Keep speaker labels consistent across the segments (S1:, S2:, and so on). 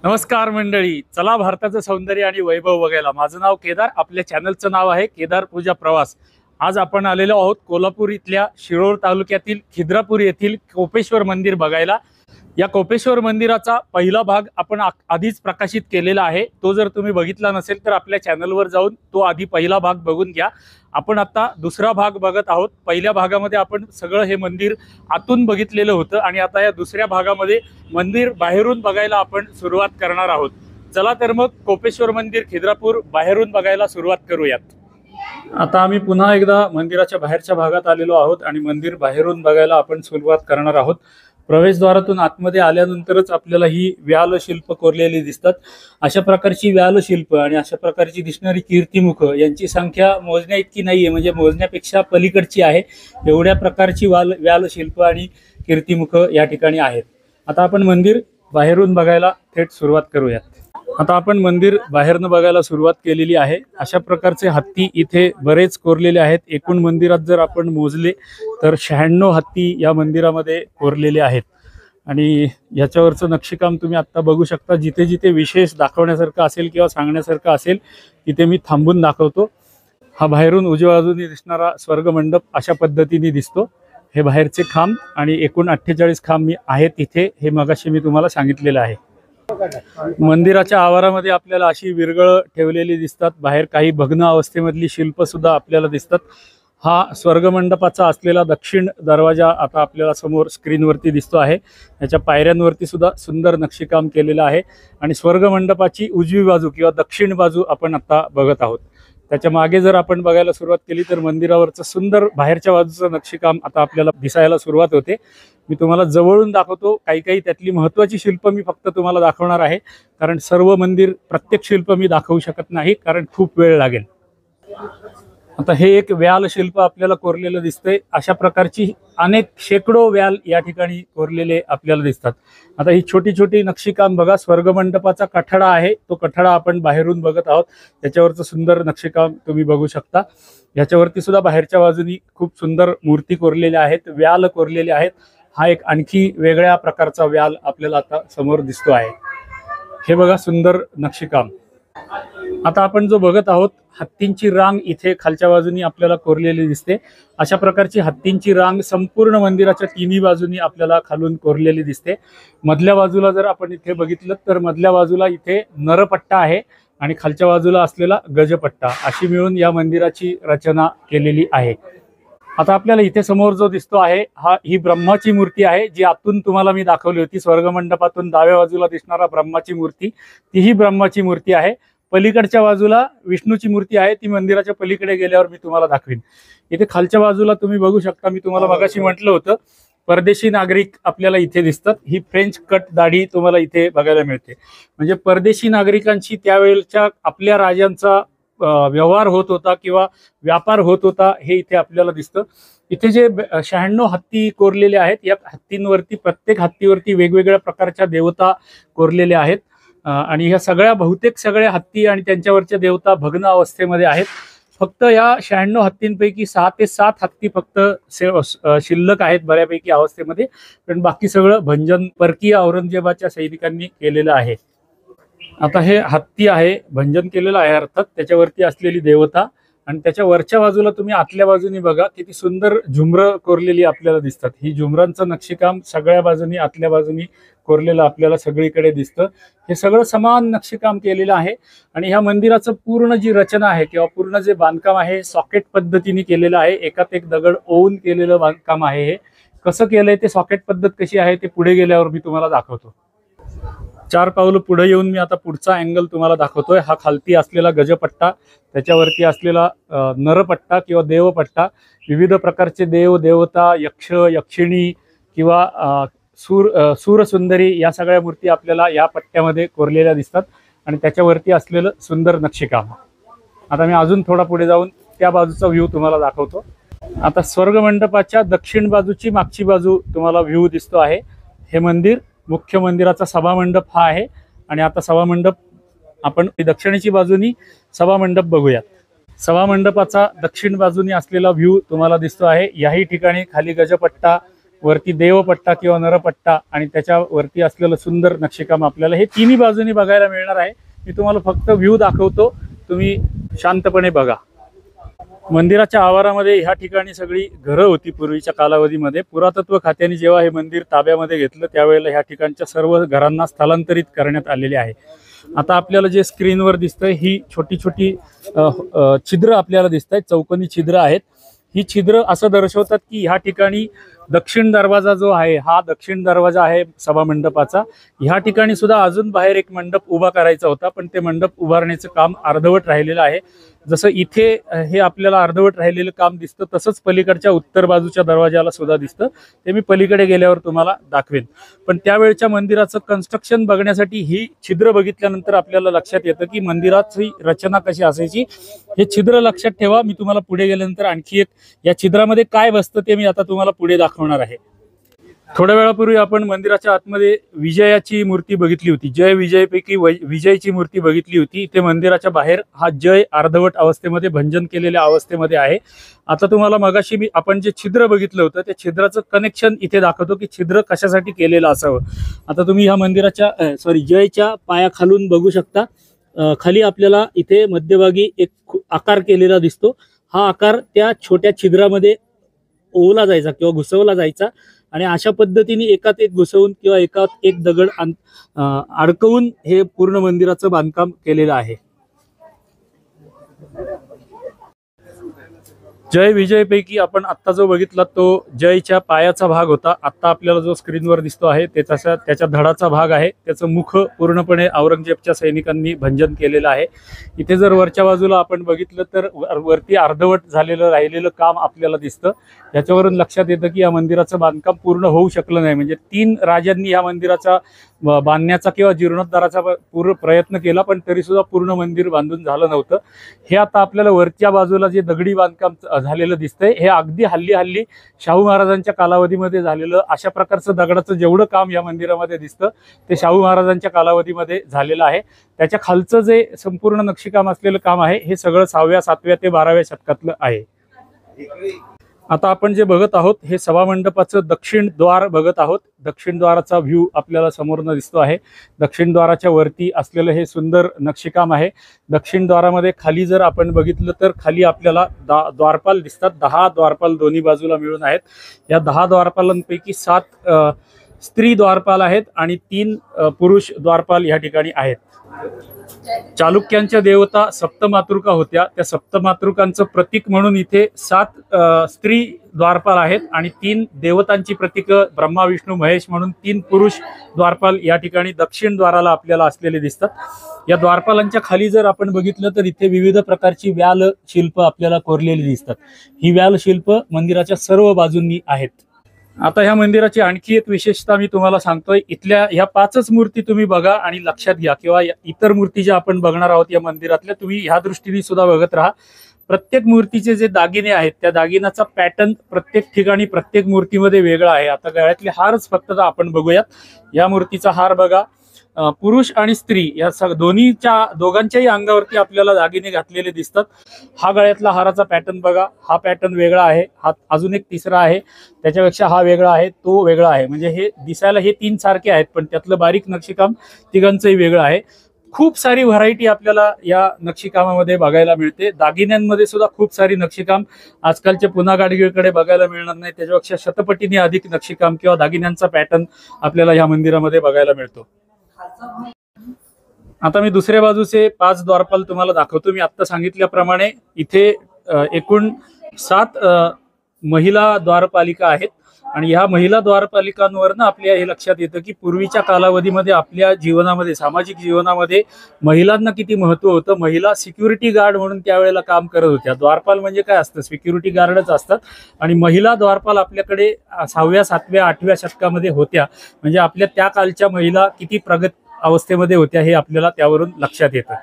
S1: नमस्कार मंडळी, चला भारताचं सौंदर्य आणि वैभव बघायला। माझं नाव केदार, आपल्या चॅनलचं नाव आहे केदार पूजा प्रवास। आज आपण आलेलो आहोत कोल्हापूर इथल्या शिरोळ तालुक्यातील खिद्रापूर येथील कोपेश्वर मंदिर बघायला। या कोपेश्वर मंदिराचा पहिला भाग आपण आधीच प्रकाशित केलेला आहे। तो जर तुम्ही बघितला नसेल तर आपल्या चॅनलवर जाऊन तो आधी पहिला भाग बघून घ्या। आपण आता दुसरा भाग बघत आहोत। पहिल्या भागामध्ये आपण सगळं हे मंदिर आतून बघितलेलं होतं आणि आता या दुसऱ्या भागामध्ये मंदिर बाहेरून बघायला आपण सुरुवात करणार आहोत। चला तर मग कोपेश्वर मंदिर खिद्रापूर बाहेरून बघायला सुरुवात करूयात। आता आम्ही पुन्हा एकदा मंदिराच्या बाहेरच्या भागात आलेलो आहोत आणि मंदिर बाहेरून बघायला आपण सुरुवात करणार आहोत। प्रवेशद्वारातून आतमध्ये आल्यानंतरच आपल्याला ही व्याल शिल्प कोरलेली दिसतात। अशा प्रकारची व्याल शिल्प आणि अशा प्रकारची दिसणारी कीर्तिमुख यांची संख्या मोजण्या इतकी नाहीये, म्हणजे मोजण्यापेक्षा पलीकडची आहे। एवढ्या प्रकारची व्याल शिल्प आणि कीर्तिमुख या ठिकाणी आहेत। आता आपण मंदिर बाहेरून बघायला थेट सुरुवात करूयात। आता आपण मंदिर बाहेरनं बघायला सुरुवात केलेली आहे। अशा प्रकारचे हत्ती इथे बरेच कोरलेले आहेत। एकूण मंदिरात जर आपण मोजले तर 96 हत्ती या मंदिरामध्ये कोरलेले आहेत आणि याच्यावरचं नक्षीकाम तुम्ही आता बघू शकता। जिथे जिथे विशेष दाखवण्यासारखं असेल किंवा सांगण्यासारखं असेल तिथे मी थांबून दाखवतो। हा बाहेरून उजव्या बाजूने दिसणारा स्वर्ग मंडप अशा पद्धतीने दिसतो। हे बाहेरचे खांब आणि एकूण 48 खांब आहेत इथे, हे मगाशी मी तुम्हाला सांगितलेलं आहे। मंदिराच्या आवारामध्ये आपल्याला अशी विरगळ ठेवलेली दिसतात। बाहेर काही भग्न अवस्थेमधली शिल्प सुद्धा आपल्याला दिसतात। हा स्वर्ग मंडपाचा असलेला दक्षिण दरवाजा आता आपल्याला समोर स्क्रीनवरती दिसतो आहे। याच्या पायऱ्यांवरती सुद्धा सुंदर नक्षीकाम केलेलं आहे आणि स्वर्ग मंडपाची उजवी बाजू किंवा दक्षिण बाजू आपण आता बघत आहोत। त्याच्या मागे जर आपण बघायला सुरुवात केली तर मंदिरावरचं सुंदर बाहेरच्या बाजूचं नक्षीकाम आता आपल्याला दिसायला सुरुवात होते। मी तुम्हाला जवळून दाखवतो। काही त्यातली महत्त्वाची शिल्प मी फक्त तुम्हाला दाखवणार आहे, कारण सर्व मंदिर प्रत्येक शिल्प मी दाखवू शकत नाही, कारण खूप वेळ लागेल। आता हे एक व्याल शिल्प आपल्याला कोरलेलं दिसतंय। अशा प्रकारची अनेक शेकडो व्याल या ठिकाणी कोरलेले आपल्याला दिसतात। आता ही छोटी छोटी नक्षीकाम बघा। स्वर्ग मंडपाचा कठडा आहे, तो कठडा आपण बाहेरून बघत आहोत। त्याच्यावरचं सुंदर नक्षीकाम तुम्ही बघू शकता। याच्यावरती सुद्धा बाहेरच्या बाजूनी खूप सुंदर मूर्ती कोरलेल्या आहेत, व्याल कोरलेले आहेत। हा एक आणखी वेगळ्या प्रकारचा व्याल आपल्याला आता समोर दिसतो आहे। हे बघा सुंदर नक्षीकाम। आता आपण जो बघत आहोत हत्तींची रांग इथे खालच्या बाजूनी आपल्याला कोरलेली दिसते। अशा प्रकारची हत्तींची रांग संपूर्ण मंदिराच्या तिन्ही बाजूनी आपल्याला खालून कोरलेली दिसते। मधल्या बाजूला जर आपण इथे बघितलं तर मधल्या बाजूला इथे नरपट्टा आहे आणि खालच्या बाजूला असलेला गजपट्टा, अशी मिळून या मंदिराची रचना केलेली आहे। आता आपल्याला इथे समोर जो दिसतो आहे ही ब्रह्माची मूर्ती आहे, जी आतून तुम्हाला मी दाखवली होती। स्वर्ग मंडपातून डाव्या बाजूला दिसणारा ब्रह्माची मूर्ती, तीही ब्रह्माची मूर्ती आहे। पलीकडच्या बाजूला विष्णूची मूर्ती आहे, ती मंदिराच्या पलीकडे गेल्यावर मी तुम्हाला दाखवीन। इथे खालच्या बाजूला तुम्ही बघू शकता, मी तुम्हाला मगाशी म्हटलं होतं परदेशी नागरिक आपल्याला इथे दिसतात। ही फ्रेंच कट दाढी तुम्हाला इथे बघायला मिळते, म्हणजे परदेशी नागरिकांशी त्यावेळेच्या आपल्या राजांचा व्यवहार होत होता किंवा व्यापार होत होता, हे इथे आपल्याला दिसतं। इथे जे 96 हत्ती कोरलेले आहेत, या हत्तींवरती प्रत्येक हत्तीवरती वेगवेगळ्या प्रकारच्या देवता कोरलेल्या आहेत आणि ह्या बहुतेक सगळ्या हत्ती आणि त्यांच्यावरच्या देवता भग्न अवस्थेमध्ये आहेत। फक्त या 96 हत्तींपैकी 6 ते 7 हत्ती फक्त शिल्लक आहेत बऱ्यापैकी अवस्थेमध्ये, पण बाकी सगळं भंजन परकीय औरंगजेबाच्या सैनिकांनी केलेलं आहे। आता हे हत्ती आहे, भंजन केलेलं आहे अर्थात, त्याच्यावरती असलेली देवता आणि त्याच्या वरच्या बाजूला तुम्ही आतल्या बाजूनी बघा किती सुंदर झुमरं कोरलेली आपल्याला दिसतात। ही झुमरांचं नक्षीकाम सगळ्या बाजूनी आतल्या बाजूनी कोरलेलं आपल्याला सगळीकडे दिसतं। हे सगळं समान नक्षीकाम केलेलं आहे आणि ह्या मंदिराचं पूर्ण जी रचना आहे किंवा पूर्ण जे बांधकाम आहे सॉकेट पद्धतीने केलेलं आहे। एकात एक दगड ओवून केलेलं बांधकाम आहे। हे कसं केलंय, ते सॉकेट पद्धत कशी आहे ते पुढे गेल्यावर मी तुम्हाला दाखवतो। 4 पावलं पुढे येऊन मी आता पुढचा अँगल तुम्हाला दाखवतोय। हा खालती असलेला गजपट्टा, त्याच्यावरती असलेला नरपट्टा किंवा देवपट्टा, विविध प्रकारचे देव देवता, यक्ष यक्षिणी किंवा सूरसुंदरी या सगळ्या मूर्ती आपल्याला या पट्ट्यामध्ये कोरलेल्या दिसतात आणि त्याच्यावरती असलेलं सुंदर नक्षीकाम। आता मी अजून थोडा पुढे जाऊन त्या बाजूचा व्ह्यू तुम्हाला दाखवतो। आता स्वर्ग मंडपाच्या दक्षिण बाजूची मागची बाजू तुम्हाला व्ह्यू दिसतो आहे। हे मंदिर मुख्य मंदिराचा सभामंडप हा आहे आणि आता सभामंडप आपण दक्षिणेची बाजूनी सभामंडप बघूयात। सभामंडपाचा दक्षिण बाजूनी असलेला व्ह्यू तुम्हाला दिसतो आहे। याही ठिकाणी खाली गजपट्टा वरती देवपट्टा किंवा नरपट्टा आणि त्याच्यावरती असलेलं सुंदर नक्षीकाम आपल्याला हे तिन्ही बाजूनी बघायला मिळणार आहे। मी तुम्हाला फक्त व्ह्यू दाखवतो, तुम्ही शांतपणे बघा। मंदिराच्या आवारामध्ये ह्या ठिकाणी सगळी घरं होती पूर्वीच्या कालावधीमध्ये। पुरातत्व खात्याने जेव्हा हे मंदिर ताब्यामध्ये घेतलं त्यावेळेला ह्या ठिकाणच्या सर्व घरांना स्थलांतरित करण्यात आलेले आहे। आता आपल्याला जे स्क्रीनवर दिसतंय ही छोटी छोटी छिद्र आपल्याला दिसत आहेत, चौकोनी छिद्र आहेत। ही छिद्र असं दर्शवतात की ह्या ठिकाणी दक्षिण दरवाजा जो आहे हा दक्षिण दरवाजा आहे सभा मंडपाचा। ह्या ठिकाणी सुद्धा अजून बाहेर एक मंडप उभा करायचा होता, पण ते मंडप उभारण्याचं काम अर्धवट राहिलेलं आहे। जसं इथे हे आपल्याला अर्धवट राहिलेलं काम दिसतं तसंच पलीकडच्या उत्तर बाजूच्या दरवाजाला सुद्धा दिसतं, ते मी पलीकडे गेल्यावर तुम्हाला दाखवेन। पण त्यावेळच्या मंदिराचं कन्स्ट्रक्शन बघण्यासाठी ही छिद्र बघितल्यानंतर आपल्याला लक्षात येतं की मंदिराची रचना कशी असायची। हे छिद्र लक्षात ठेवा। मी तुम्हाला पुढे गेल्यानंतर आणखी एक या छिद्रामध्ये काय बसतं ते मी आता तुम्हाला पुढे दाखवणार आहे। थोड्या वेळापूर्वी आपण मंदिराच्या आतमध्ये विजयाची मूर्ती बघितली होती, जय विजयपैकी विजयची मूर्ती बघितली होती। इथे मंदिराच्या बाहेर हा जय अर्धवट अवस्थेमध्ये भंजन केलेल्या अवस्थेमध्ये आहे। आता तुम्हाला मगाशी आपण जे छिद्र बघितलं होतं त्या छिद्राचं कनेक्शन इथे दाखवतो की छिद्र कशासाठी केलेलं असावं। आता तुम्ही ह्या मंदिराच्या जयच्या पायाखालून बघू शकता, खाली आपल्याला इथे मध्यभागी एक आकार केलेला दिसतो। हा आकार त्या छोट्या छिद्रामध्ये ओवला जायचा किंवा घुसवला जायचा आणि अशा पद्धतीने एकात एक घुसवून किंवा एकात एक दगड अडकवून हे पूर्ण मंदिराचं बांधकाम केलेलं आहे। जय विजयपैकी आपण आत्ता जो बघितला तो जयच्या पायाचा भाग होता। आत्ता आपल्याला जो स्क्रीनवर दिसतो आहे त्याच्या धडाचा भाग आहे। त्याचं मुख पूर्णपणे औरंगजेबच्या सैनिकांनी भंजन केलेलं आहे। इथे जर वरच्या बाजूला आपण बघितलं तर वरती अर्धवट झालेलं राहिलेलं काम आपल्याला दिसतं। याच्यावरून लक्षात येतं की या मंदिराचं बांधकाम पूर्ण होऊ शकलं नाही, म्हणजे 3 राजांनी या मंदिराचा बांधण्याचा किंवा जीर्णोद्धाराचा पूर्ण प्रयत्न केला, पण तरी सुद्धा पूर्ण मंदिर बांधून झालं नव्हतं। हे आता आपल्याला वरच्या बाजूला जे दगडी बांधकाम झालेलं दिसतंय हे अगदी हल्ली शाहू महाराजांच्या कालावधीमध्ये झालेलं अशा प्रकारचं दगडाचं जेवढं काम या मंदिरामध्ये दिसतं ते शाहू महाराजांच्या कालावधीमध्ये झालेलं आहे। त्याच्या खालचं जे संपूर्ण नक्षीकाम असलेलं काम आहे हे सगळं 6व्या 7व्या ते 12व्या शतकातलं आहे। आता आपण जे बघत आहोत हे सभामंडपाचं दक्षिण द्वार बघत आहोत। दक्षिण द्वाराचा व्ह्यू आपल्याला समोरनं दिसतो आहे। दक्षिण द्वाराच्या वरती असलेलं हे सुंदर नक्षीकाम आहे। दक्षिण द्वारामध्ये खाली जर आपण बघितलं तर खाली आपल्याला द्वारपाल दिसतात। 10 द्वारपाल दोन्ही बाजूला मिळून आहेत। या 10 द्वारपालांपैकी 7 स्त्री द्वारपाल आहेत आणि 3 पुरुष द्वारपाल या ठिकाणी आहेत। चालुक्यांच्या देवता सप्तमातृका होत्या, त्या सप्तमातृकांचं प्रतीक म्हणून इथे 7 स्त्री द्वारपाल आहेत आणि 3 देवतांची प्रतीक ब्रह्मा विष्णू महेश म्हणून 3 पुरुष द्वारपाल या ठिकाणी दक्षिण द्वाराला आपल्याला असलेले दिसतात। या द्वारपालांच्या खाली जर आपण बघितलं तर इथे विविध प्रकारची व्याल शिल्प आपल्याला कोरलेली दिसतात। ही व्याल शिल्प मंदिराच्या सर्व बाजूंनी आहेत। आता ह्या मंदिराची आणखी एक विशेषता मी तुम्हाला सांगतोय। इथल्या ह्या 5च मूर्ती तुम्ही बघा आणि लक्षात घ्या, किंवा इतर मूर्ती ज्या आपण बघणार आहोत या मंदिरातल्या तुम्ही ह्या दृष्टीने सुद्धा बघत राहा। प्रत्येक मूर्तीचे जे दागिने आहेत त्या दागिन्याचा पॅटर्न प्रत्येक ठिकाणी प्रत्येक मूर्तीमध्ये वेगळा आहे। आता गळ्यातले हारच फक्त आपण बघूयात। या मूर्तीचा हार बघा, पुरुष आणि स्त्री या दोघांच्याही अंगावरती आपल्याला दागिने घातलेले दिसतात। हा गळ्यातला हाराचा पॅटर्न बघा, हा पॅटर्न वेगळा आहे। हा अजून एक तिसरा आहे, त्याच्यापेक्षा हा वेगळा आहे, तो वेगळा आहे। म्हणजे हे दिसायला हे 3 सारखे आहेत, पण त्यातलं बारीक नक्षीकाम तिघांचंही वेगळं आहे। खूप सारी व्हरायटी आपल्याला या नक्षीकामामध्ये बघायला मिळते। दागिन्यांमध्ये सुद्धा खूप सारी नक्षीकाम आजकालच्या पुन्हा गाडगीळकडे बघायला मिळणार नाही, त्याच्यापेक्षा शतपटीने अधिक नक्षीकाम किंवा दागिन्यांचा पॅटर्न आपल्याला या मंदिरामध्ये बघायला मिळतो। आता मी दुसऱ्या बाजूचे 5 द्वारपाल तुम्हाला दाखवतो। मी आता सांगितल्याप्रमाणे इथे एकूण 7 महिला द्वारपालिका आहेत आणि ह्या महिला द्वारपालिकांवरनं आपल्या हे लक्षात येतं की पूर्वीच्या कालावधीमध्ये आपल्या जीवनामध्ये सामाजिक जीवनामध्ये महिलांना किती महत्त्व होतं। महिला सिक्युरिटी गार्ड म्हणून त्यावेळेला काम करत होत्या। द्वारपाल म्हणजे काय असतं, सिक्युरिटी गार्डच असतात आणि महिला द्वारपाल आपल्याकडे 6व्या 7व्या 8व्या शतकामध्ये होत्या। म्हणजे आपल्या त्या कालच्या महिला किती प्रगत अवस्थेमध्ये होत्या हे आपल्याला त्यावरून लक्षात येतं।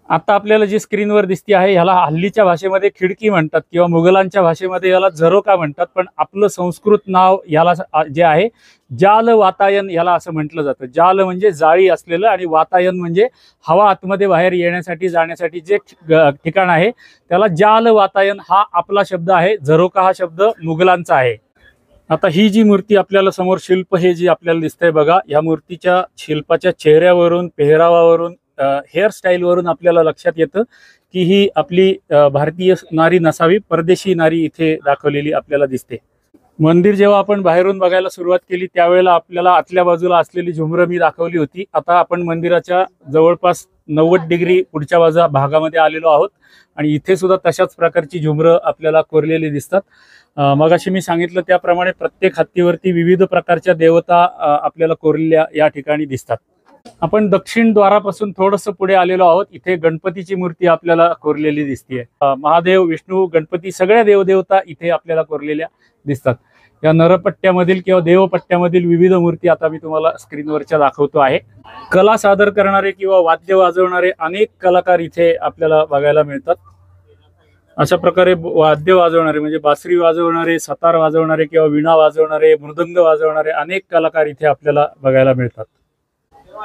S1: आता आपल्याला जी स्क्रीनवर दिसते आहे ह्याला हल्लीच्या भाषेमध्ये खिडकी म्हणतात किंवा मुघलांच्या भाषेमध्ये याला झरोका म्हणतात, पण आपलं संस्कृत नाव याला जे आहे जाल वातायन याला असं म्हटलं जातं। जाल म्हणजे जाळी असलेलं आणि वातायन म्हणजे हवा आतमध्ये बाहेर येण्यासाठी जाण्यासाठी जे ठिकाण आहे त्याला जाल वातायन हा आपला शब्द आहे। झरोका हा शब्द मुघलांचा आहे। आता ही जी मूर्ती आपल्याला समोर शिल्प हे जी आपल्याला दिसतंय बघा, या मूर्तीच्या शिल्पाच्या चेहऱ्यावरून, पेहरावावरून, हेअरस्टाईलवरून आपल्याला लक्षात येतं की ही आपली भारतीय नारी नसावी, परदेशी नारी इथे दाखवलेली आपल्याला दिसते. मंदिर जेव्हा आपण बाहेरून बघायला सुरुवात केली त्यावेळेला आपल्याला आतल्या बाजूला असलेली झुमरं मी दाखवली होती. आता आपण मंदिराच्या जवळपास 90 डिग्री पुढच्या भागामध्ये आलेलो आहोत आणि इथे सुद्धा तशाच प्रकारची झुमरं आपल्याला कोरलेली दिसतात. मगाशी मी सांगितलं त्याप्रमाणे प्रत्येक हत्तीवरती विविध प्रकारच्या देवता आपल्याला कोरलेल्या या ठिकाणी दिसतात. आपण दक्षिण द्वारापासून थोडंसं पुढे आलेलो आहोत. इथे गणपतीची मूर्ती आपल्याला कोरलेली दिसतीये. महादेव, विष्णू, गणपती सगळ्या देवदेवता इथे आपल्याला कोरलेल्या दिसतात. या नरपट्ट्यामधील किंवा देवपट्ट्यामधील विविध मूर्ती आता मी तुम्हाला स्क्रीनवरच्या दाखवतो आहे. कला सादर करणारे किंवा वाद्य वाजवणारे अनेक कलाकार इथे आपल्याला बघायला मिळतात. अशा प्रकारे वाद्य वाजवणारे म्हणजे बासरी वाजवणारे, सतार वाजवणारे किंवा वीणा वाजवणारे, मृदंग वाजवणारे अनेक कलाकार इथे आपल्याला बघायला मिळतात.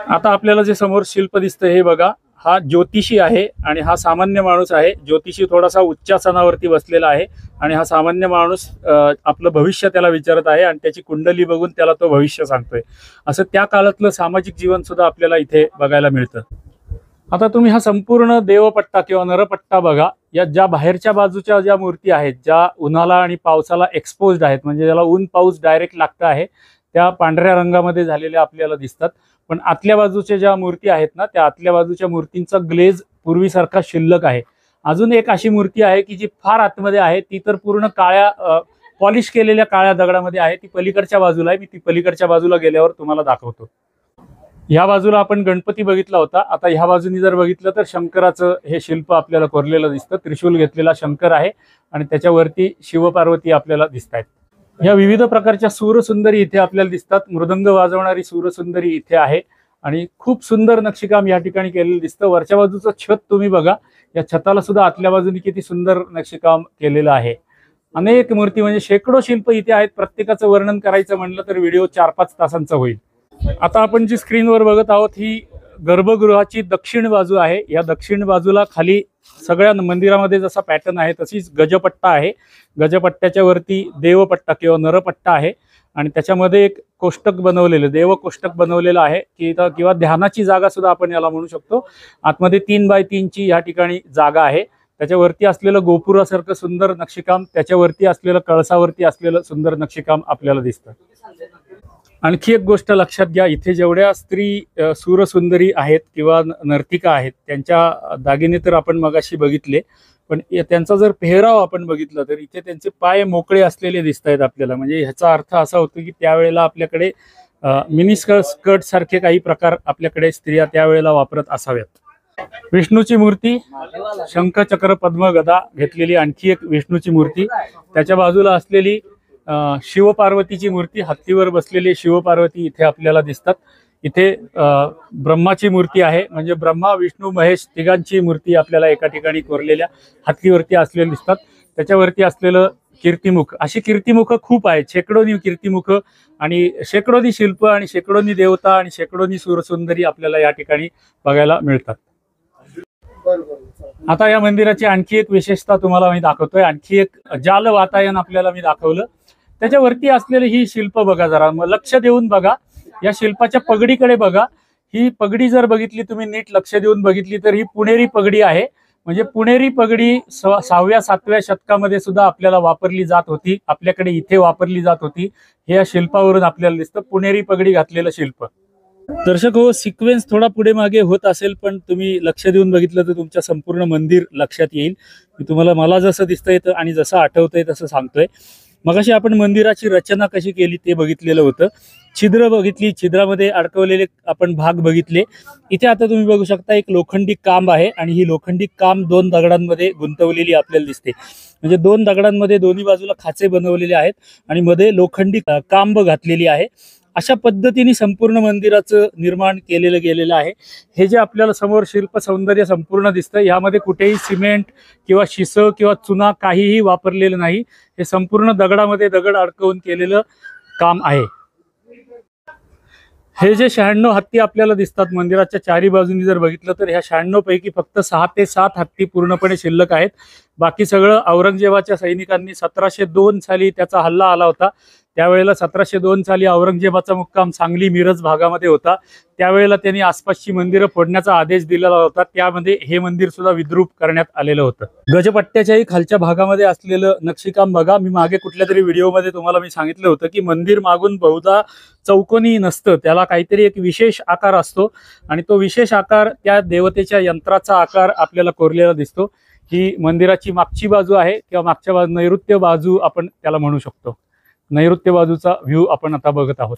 S1: आता आपल्याला जे समोर शिल्प दिसतंय हे बघा, हा ज्योतिषी आहे आणि हा सामान्य माणूस आहे. ज्योतिषी थोडासा उच्चासनावरती बसलेला आहे आणि हा सामान्य माणूस आपलं भविष्य त्याला विचारत आहे आणि त्याची कुंडली बघून त्याला तो भविष्य सांगतोय. असं त्या काळातलं सामाजिक जीवन सुद्धा आपल्याला इथे बघायला मिळतं. आता तुम्ही हा संपूर्ण देवपट्टा किंवा नरपट्टा बघा. या ज्या बाहेरच्या बाजूच्या ज्या मूर्ती आहेत, ज्या उन्हाला आणि पावसाला एक्सपोज्ड आहेत, म्हणजे ज्याला ऊन पाऊस डायरेक्ट लागतं आहे, त्या पांढऱ्या रंगामध्ये झालेल्या आपल्याला दिसतात. पण आतल्या बाजूच्या ज्या मूर्ती आहेत ना, त्या आतल्या बाजूच्या मूर्तींचा ग्लेज पूर्वीसारखा शिल्लक आहे. अजून एक अशी मूर्ती आहे की जी फार आतमध्ये आहे, ती तर पूर्ण काळ्या पॉलिश केलेल्या काळ्या दगडामध्ये आहे. ती पलीकडच्या बाजूला आहे. मी ती पलीकडच्या बाजूला गेल्यावर तुम्हाला दाखवतो. ह्या बाजूला आपण गणपती बघितला होता. आता ह्या बाजूनी जर बघितलं तर शंकराचं हे शिल्प आपल्याला कोरलेलं दिसतं. त्रिशूल घेतलेला शंकर आहे आणि त्याच्यावरती शिवपार्वती आपल्याला दिसत आहेत. ह्या विविध प्रकारच्या सूरसुंदरी इथे आपल्याला दिसतात. मृदंग वाजवणारी सूरसुंदरी इथे आहे आणि खूप सुंदर नक्षीकाम या ठिकाणी केलेलं दिसतं. वरच्या बाजूचं छत तुम्ही बघा. या छताला सुद्धा आतल्या बाजूने किती सुंदर नक्षीकाम केलेलं आहे. अनेक मूर्ती म्हणजे शेकडो शिल्प इथे आहेत. प्रत्येकाचं वर्णन करायचं म्हणलं तर व्हिडिओ 4-5 तासांचा होईल. आता आपण जी स्क्रीनवर बघत आहोत ही गर्भगृहाची दक्षिण बाजू आहे. या दक्षिण बाजूला खाली सगळ्या मंदिरामध्ये जसा पॅटर्न आहे तशीच गजपट्टा आहे. गजपट्ट्याच्या वरती देवपट्टा किंवा नरपट्टा आहे आणि त्याच्यामध्ये एक कोष्टक बनवलेलं, देव कोष्टक बनवलेलं आहे की किंवा ध्यानाची जागा सुद्धा आपण याला म्हणू शकतो. आतमध्ये 3x3 ची या ठिकाणी जागा आहे. त्याच्यावरती असलेलं गोपुरासारखं सुंदर नक्षीकाम, त्याच्यावरती असलेलं कळसावरती असलेलं सुंदर नक्षीकाम आपल्याला दिसतं. आणखी एक गोष्ट लक्षात घ्या, इथे जेवढ्या स्त्री सूरसुंदरी आहेत किंवा नर्तिका आहेत त्यांच्या दागिने तर आपण मगाशी बघिले, पण त्यांचा जर पेहराव आपण बघितला तर इथे त्यांचे पाय मोकळे असलेले दिसत आहेत आपल्याला. म्हणजे ह्याचा अर्थ असा होतो की त्यावेळेला आपल्याकडे मिनी स्कर्ट सारखे काही प्रकार आपल्याकडे स्त्रिया त्यावेळेला वापरत असाव्यात. विष्णूची मूर्ती, शंख चक्र पद्म गदा घेतलेली आणखी एक विष्णूची मूर्ती, त्याच्या बाजूला असलेली शिवपार्वतीची मूर्ती, हत्तीवर बसलेली शिवपार्वती इथे आपल्याला दिसतात. इथे ब्रह्माची मूर्ती आहे, म्हणजे ब्रह्मा विष्णू महेश तिघांची मूर्ती आपल्याला एका ठिकाणी कोरलेल्या हत्तीवरती असलेल्या दिसतात. त्याच्यावरती असलेलं कीर्तिमुख, अशी कीर्तिमुख खूप आहेत, शेकडोनी कीर्तिमुख आणि शेकडोनी शिल्प आणि शेकडोनी देवता आणि शेकडोनी सूरसुंदरी आपल्याला या ठिकाणी बघायला मिळतात. आता या मंदिराची आणखी एक विशेषता तुम्हाला मी दाखवतोय. आणखी एक जाल वातायन आपल्याला मी दाखवलं. त्याच्यावरती असलेले ही शिल्प बघा, जरा लक्ष देऊन बघा. या शिल्पाच्या पगडीकडे बघा. ही पगडी जर बघितली तुम्ही नीट लक्ष देऊन बघितली तर ही पुणेरी पगडी आहे. म्हणजे पुणेरी पगडी 6व्या-7व्या शतकामध्ये सुद्धा आपल्याला वापरली जात होती. आपल्याकडे इथे वापरली जात होती. हे या शिल्पावरून आपल्याला दिसतं, पुणेरी पगडी घातलेलं शिल्प. दर्शक हो, सिक्वेन्स थोडा पुढे मागे होत असेल पण तुम्ही लक्ष देऊन बघितलं तर तुमच्या संपूर्ण मंदिर लक्षात येईल. मी तुम्हाला मला जसं दिसतंय आणि जसं आठवतंय तसं सांगतोय. मगाशी आपण मंदिराची रचना कशी केली ते बघितलेलं होतं. छिद्र बघितली, छिद्रामध्ये अडकवलेले आपण भाग बघितले. इथे आता तुम्ही बघू शकता एक लोखंडी कांब आहे आणि ही लोखंडी कांब 2 दगडांमध्ये गुंतवलेली आपल्याला दिसते. म्हणजे 2 दगडांमध्ये दोन्ही बाजूला खाचे बनवलेले आहेत आणि मध्ये लोखंडी कांब घातलेली आहे. अशा पद्धतीने संपूर्ण मंदिराचं निर्माण केलेलं गेलेलं आहे. हे जे आपल्याला समोर शिल्प सौंदर्य संपूर्ण दिसतं, यामध्ये कुठेही सिमेंट किंवा शिस किंवा चुना काहीही वापरलेलं नाही. हे संपूर्ण दगडामध्ये दगड अडकवून केलेलं काम आहे. हे जे 96 हत्ती आपल्याला दिसतात मंदिराच्या चारी बाजूनी जर बघितलं तर ह्या 96 पैकी फक्त 6 ते 7 हत्ती पूर्णपणे शिल्लक आहेत. बाकी सगळं औरंगजेबाच्या सैनिकांनी 1702 साली त्याचा हल्ला आला होता त्यावेळेला 1702 साली औरंगजेबाचा मुक्काम सांगली मिरज भागामध्ये होता। त्यावेळेला त्यांनी आसपासची मंदिरं फोडण्याचा आदेश दिलेला होता। त्यामध्ये हे मंदिर सुद्धा विद्रूप करण्यात आलेलं होतं। गजपट्ट्याच्याही खालच्या भागामध्ये असलेलं नक्षीकाम बघा। मी मागे कुठल्या तरी व्हिडिओमध्ये तुम्हाला मी सांगितलं होतं की मंदिर मागून बहुधा चौकोनी नसतं, त्याला काहीतरी एक विशेष आकार असतो आणि तो विशेष आकार त्या देवतेच्या यंत्राचा आकार आपल्याला कोरलेला दिसतो। ही मंदिराची मागची बाजू आहे किंवा मागच्या बाजू नैऋत्य बाजू आपण त्याला म्हणू शकतो। नैऋत्य बाजूचा व्ह्यू आपण आता बघत आहोत।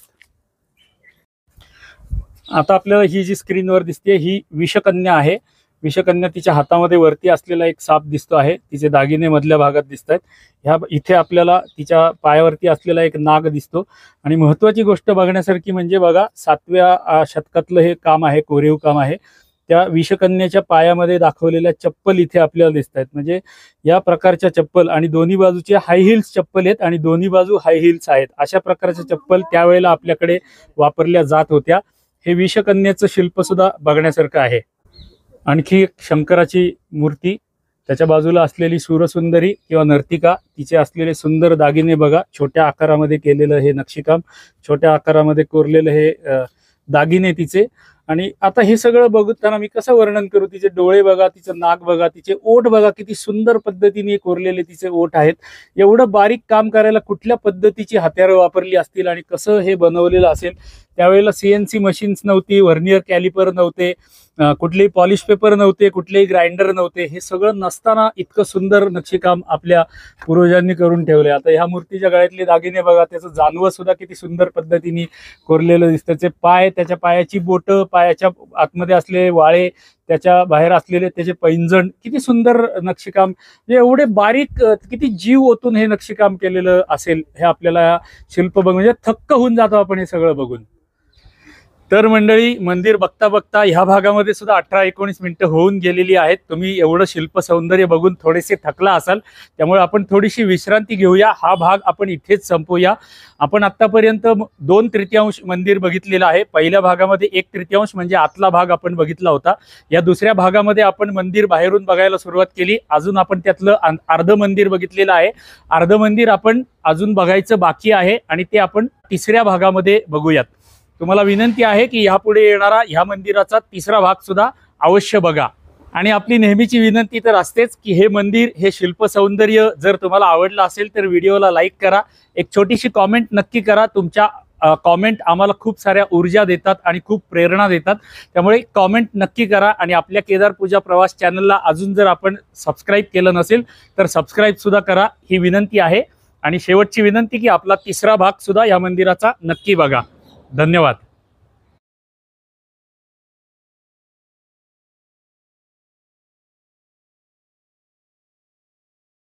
S1: आता आपल्याला ही जी स्क्रीनवर दिसते ही विषकन्या आहे। विषकन्या तिच्या हातामध्ये वरती असलेला एक साप दिसतो आहे, तिचे दागिने मधल्या भागात दिसत आहेत। ह्या इथे आपल्याला तिच्या पायावरती असलेला एक नाग दिसतो आणि महत्त्वाची गोष्ट बघण्यासारखी म्हणजे बघा 7व्या शतकातलं हे काम आहे, कोरीव काम आहे। त्या विषकन्याच्या पायामध्ये दाखवलेल्या चप्पल इथे आपल्याला दिसत आहेत। म्हणजे या प्रकारच्या चप्पल आणि दोन्ही बाजूचे हाय हिल्स चप्पल आहेत आणि दोन्ही बाजू हाय हिल्स आहेत। अशा प्रकारच्या चप्पल त्यावेळेला आपल्याकडे वापरल्या जात होत्या। हे विषकन्याचं शिल्प सुद्धा बघण्यासारखं आहे। आणखी एक शंकराची मूर्ती, त्याच्या बाजूला असलेली सूरसुंदरी किंवा नर्तिका, तिचे असलेले सुंदर दागिने बघा। छोट्या आकारामध्ये केलेलं हे नक्षीकाम, छोट्या आकारामध्ये कोरलेलं हे दागिने तिचे। आणि आता हे सगळं बघताना मी कसं वर्णन करू, तिचे डोळे बघा, तिचं नाक बघा, तिचे ओठ बघा, किती सुंदर पद्धतीने कोरलेले तिचे ओठ आहेत। एवढं बारीक काम करायला कुठल्या पद्धतीची हत्यारं वापरली असतील आणि कसं हे बनवलेलं असेल। त्यावेळेला CNC मशीन्स नव्हती, व्हर्नियर कॅलिपर नव्हते, कुठलेही पॉलिश पेपर नव्हते, कुठलेही ग्राइंडर नव्हते। हे सगळं नसताना इतकं सुंदर नक्षीकाम आपल्या पूर्वजांनी करून ठेवले। आता ह्या मूर्तीच्या गळ्यातले दागिने बघा, त्याचं जानवं सुद्धा किती सुंदर पद्धतीने कोरलेलं दिसतं। त्याचे पाय, त्याच्या पायाची बोटं, पायाच्या आतमध्ये असलेले वाळे, त्याच्या बाहेर असलेले त्याचे पैंजण, किती सुंदर नक्षीकाम। म्हणजे एवढे बारीक, किती जीव ओतून हे नक्षीकाम केलेलं असेल हे आपल्याला शिल्प बघ म्हणजे थक्क होऊन जातो आपण हे सगळं बघून। तर मंडळी, मंदिर बघता बघता ह्या भागामध्ये सुद्धा 18-19 मिनिटं होऊन गेलेली आहेत। तुम्ही एवढं शिल्प सौंदर्य बघून थोडेसे थकला असाल, त्यामुळे आपण थोडीशी विश्रांती घेऊया। हा भाग आपण इथेच संपवूया। आपण आतापर्यंत 2/3 मंदिर बघितलेलं आहे। पहिल्या भागामध्ये 1/3 म्हणजे आतला भाग आपण बघितला होता। या दुसऱ्या भागामध्ये आपण मंदिर बाहेरून बघायला सुरुवात केली। अजून आपण त्यातलं अर्ध मंदिर बघितलेलं आहे। अर्ध मंदिर आपण अजून बघायचं बाकी आहे आणि ते आपण तिसऱ्या भागामध्ये बघूयात। तुम्हाला विनंती आहे की यापुढे येणारा ह्या मंदिराचा तिसरा भाग सुद्धा अवश्य बघा। आणि आपली नेहमीची विनंती तर असतेच की हे मंदिर, हे शिल्प सौंदर्य जर तुम्हाला आवडलं असेल तर व्हिडिओला लाईक करा, एक छोटीशी कॉमेंट नक्की करा। तुमच्या कॉमेंट आम्हाला खूप साऱ्या ऊर्जा देतात आणि खूप प्रेरणा देतात, त्यामुळे कॉमेंट नक्की करा। आणि आपल्या केदार पूजा प्रवास चॅनलला अजून जर आपण सबस्क्राईब केलं नसेल तर सबस्क्राईब सुद्धा करा, ही विनंती आहे। आणि शेवटची विनंती की आपला तिसरा भाग सुद्धा या मंदिराचा नक्की बघा। धन्यवाद।